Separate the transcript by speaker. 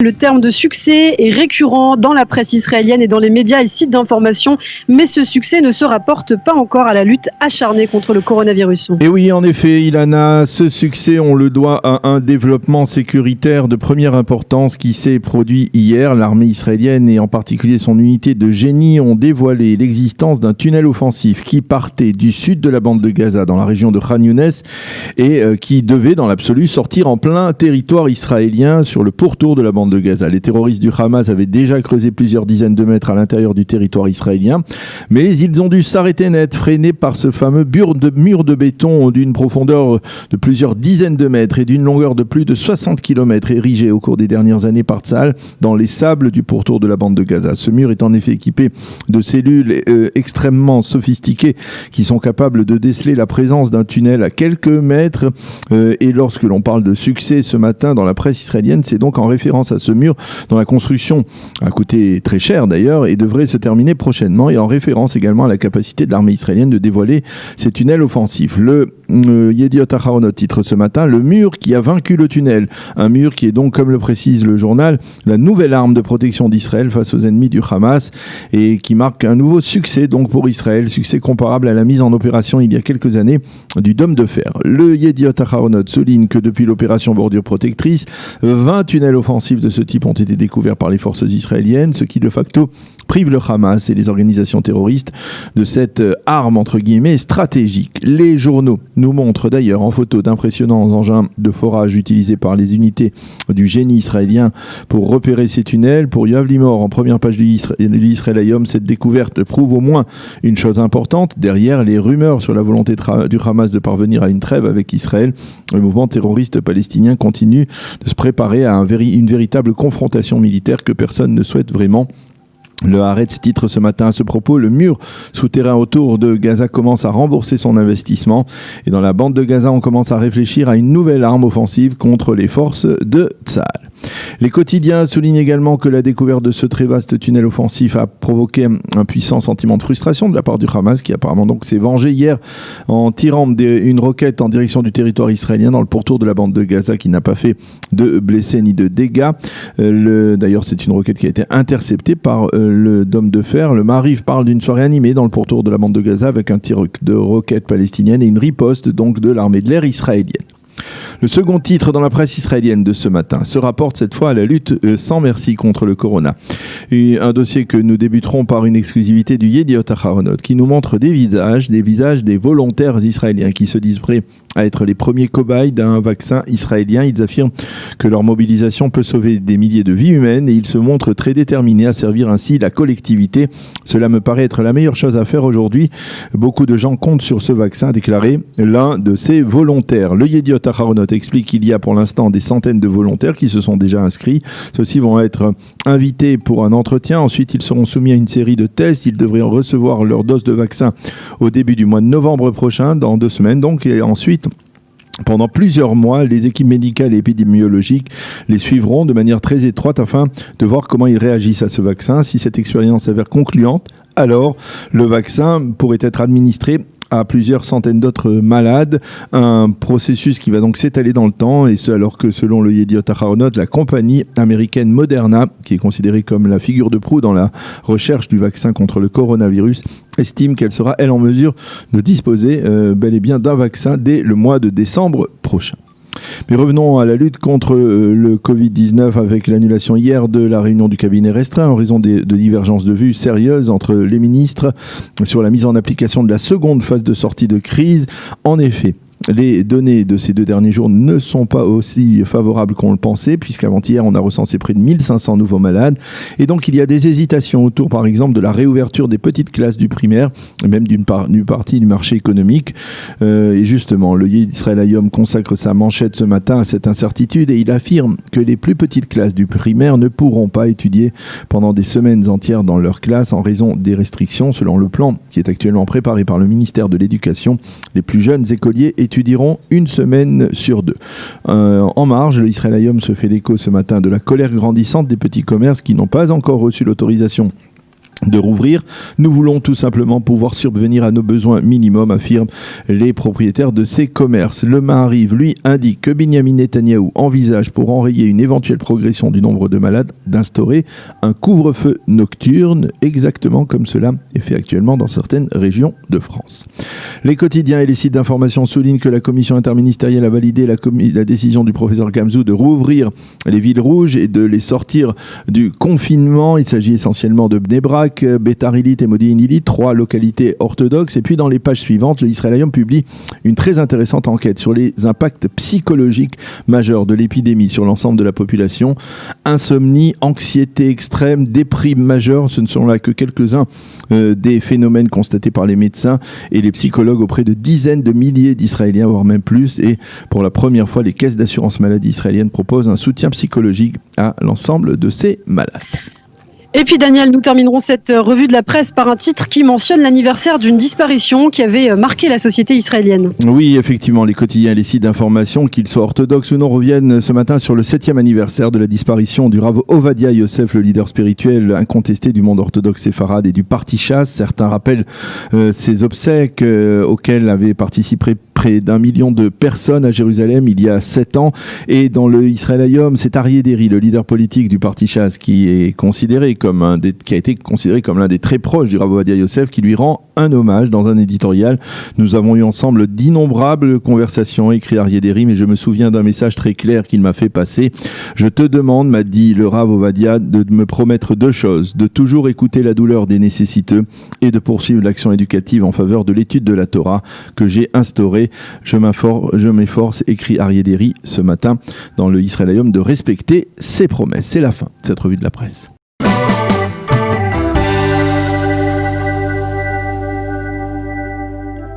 Speaker 1: Le terme de succès est récurrent dans la presse israélienne et dans les médias et sites d'information, mais ce succès ne se rapporte pas encore à la lutte acharnée contre le coronavirus.
Speaker 2: Et oui, en effet, Ilana, ce succès, on le doit à un développement sécuritaire de première importance qui s'est produit hier. L'armée israélienne et en particulier son unité de génie ont dévoilé l'existence d'un tunnel offensif qui partait du sud de la bande de Gaza dans la région de Khan Younes et qui devait dans l'absolu sortir en plein territoire israélien sur le pourtour de la bande de Gaza. Les terroristes du Hamas avaient déjà creusé plusieurs dizaines de mètres à l'intérieur du territoire israélien, mais ils ont dû s'arrêter net, freinés par ce fameux mur de béton d'une profondeur de plusieurs dizaines de mètres et d'une longueur de plus de 60 km érigé au cours des dernières années par Tsahal dans les sables du pourtour de la bande de Gaza. Ce mur est en effet équipé de cellules extrêmement sophistiquées qui sont capables de déceler la présence d'un tunnel à quelques mètres. Et lorsque l'on parle de succès ce matin dans la presse israélienne, c'est donc en référence à ce mur dont la construction a coûté très cher d'ailleurs et devrait se terminer prochainement, et en référence également à la capacité de l'armée israélienne de dévoiler ces tunnels offensifs. Le Yediot Aharonot titre ce matin « Le mur qui a vaincu le tunnel ». Un mur qui est donc, comme le précise le journal, la nouvelle arme de protection d'Israël face aux ennemis du Hamas et qui marque un nouveau succès donc pour Israël, succès comparable à la mise en opération il y a quelques années du Dôme de Fer. Le Yediot Aharonot souligne que depuis l'opération Bordure Protectrice, 20 tunnels offensifs de ce type ont été découverts par les forces israéliennes, ce qui de facto prive le Hamas et les organisations terroristes de cette arme entre guillemets stratégique. Les journaux nous montrent d'ailleurs en photo d'impressionnants engins de forage utilisés par les unités du génie israélien pour repérer ces tunnels. Pour Yoav Limor, en première page du Israël Hayom, cette découverte prouve au moins une chose importante. Derrière les rumeurs sur la volonté du Hamas de parvenir à une trêve avec Israël, le mouvement terroriste palestinien continue de se préparer à une véritable confrontation militaire que personne ne souhaite vraiment. Le Haaretz titre ce matin à ce propos « Le mur souterrain autour de Gaza commence à rembourser son investissement et dans la bande de Gaza, on commence à réfléchir à une nouvelle arme offensive contre les forces de Tsahal ». Les quotidiens soulignent également que la découverte de ce très vaste tunnel offensif a provoqué un puissant sentiment de frustration de la part du Hamas qui apparemment donc s'est vengé hier en tirant une roquette en direction du territoire israélien dans le pourtour de la bande de Gaza qui n'a pas fait de blessés ni de dégâts. D'ailleurs, c'est une roquette qui a été interceptée par le Dôme de Fer. Le Maariv parle d'une soirée animée dans le pourtour de la bande de Gaza avec un tir de roquettes palestiniennes et une riposte donc de l'armée de l'air israélienne. Le second titre dans la presse israélienne de ce matin se rapporte cette fois à la lutte sans merci contre le corona. Et un dossier que nous débuterons par une exclusivité du Yediot Aharonot qui nous montre des visages des volontaires israéliens qui se disent prêts à être les premiers cobayes d'un vaccin israélien. Ils affirment que leur mobilisation peut sauver des milliers de vies humaines et ils se montrent très déterminés à servir ainsi la collectivité. Cela me paraît être la meilleure chose à faire aujourd'hui. Beaucoup de gens comptent sur ce vaccin, a déclaré l'un de ces volontaires. Le Yediot Aharonot explique qu'il y a pour l'instant des centaines de volontaires qui se sont déjà inscrits. Ceux-ci vont être invités pour un entretien. Ensuite, ils seront soumis à une série de tests. Ils devraient recevoir leur dose de vaccin au début du mois de novembre prochain, dans 2 semaines. Donc, et ensuite, pendant plusieurs mois, les équipes médicales et épidémiologiques les suivront de manière très étroite afin de voir comment ils réagissent à ce vaccin. Si cette expérience s'avère concluante, alors le vaccin pourrait être administré à plusieurs centaines d'autres malades, un processus qui va donc s'étaler dans le temps, et ce alors que selon le Yediot Aharonot, la compagnie américaine Moderna, qui est considérée comme la figure de proue dans la recherche du vaccin contre le coronavirus, estime qu'elle sera, elle, en mesure de disposer bel et bien d'un vaccin dès le mois de décembre prochain. Mais revenons à la lutte contre le Covid-19 avec l'annulation hier de la réunion du cabinet restreint en raison de divergences de vues sérieuses entre les ministres sur la mise en application de la seconde phase de sortie de crise. En effet, les données de ces 2 derniers jours ne sont pas aussi favorables qu'on le pensait, puisqu'avant-hier, on a recensé près de 1500 nouveaux malades. Et donc, il y a des hésitations autour, par exemple, de la réouverture des petites classes du primaire, et même d'une partie du marché économique. Et justement, le Israël Hayom consacre sa manchette ce matin à cette incertitude et il affirme que les plus petites classes du primaire ne pourront pas étudier pendant des semaines entières dans leur classe en raison des restrictions. Selon le plan qui est actuellement préparé par le ministère de l'Éducation, les plus jeunes écoliers étudieront 1 semaine sur 2. En marge, le Israël Hayom se fait l'écho ce matin de la colère grandissante des petits commerces qui n'ont pas encore reçu l'autorisation de rouvrir. Nous voulons tout simplement pouvoir subvenir à nos besoins minimums, affirment les propriétaires de ces commerces. Le Maariv, lui, indique que Benyamin Netanyahou envisage, pour enrayer une éventuelle progression du nombre de malades, d'instaurer un couvre-feu nocturne, exactement comme cela est fait actuellement dans certaines régions de France. Les quotidiens et les sites d'information soulignent que la commission interministérielle a validé la décision du professeur Gamzou de rouvrir les villes rouges et de les sortir du confinement. Il s'agit essentiellement de Bnei Brak, Beitar Illit et Modi'in Illit, 3 localités orthodoxes. Et puis dans les pages suivantes, le Israël Hayom publie une très intéressante enquête sur les impacts psychologiques majeurs de l'épidémie sur l'ensemble de la population. Insomnie, anxiété extrême, déprime majeure, ce ne sont là que quelques-uns des phénomènes constatés par les médecins et les psychologues auprès de dizaines de milliers d'Israéliens, voire même plus. Et pour la première fois, les caisses d'assurance maladie israéliennes proposent un soutien psychologique à l'ensemble de ces malades.
Speaker 1: Et puis Daniel, nous terminerons cette revue de la presse par un titre qui mentionne l'anniversaire d'une disparition qui avait marqué la société israélienne.
Speaker 2: Oui, effectivement, les quotidiens et les sites d'information, qu'ils soient orthodoxes ou non, reviennent ce matin sur le 7e anniversaire de la disparition du Rav Ovadia Yosef, le leader spirituel incontesté du monde orthodoxe séfarade et du parti Chasse. Certains rappellent ces obsèques auxquelles avaient participé près d'1 million de personnes à Jérusalem il y a 7 ans. Et dans le Israël Hayom, c'est Aryeh Deri, le leader politique du parti Chasse, qui a été considéré comme l'un des très proches du Rav Ovadia Yosef, qui lui rend un hommage dans un éditorial. Nous avons eu ensemble d'innombrables conversations, écrit Aryeh Deri, mais je me souviens d'un message très clair qu'il m'a fait passer. Je te demande, m'a dit le Rav Ovadia, de me promettre 2 choses, de toujours écouter la douleur des nécessiteux et de poursuivre l'action éducative en faveur de l'étude de la Torah que j'ai instaurée. Je m'efforce, écrit Aryeh Deri ce matin dans le Israël Hayom, de respecter ses promesses. C'est la fin de cette revue de la presse.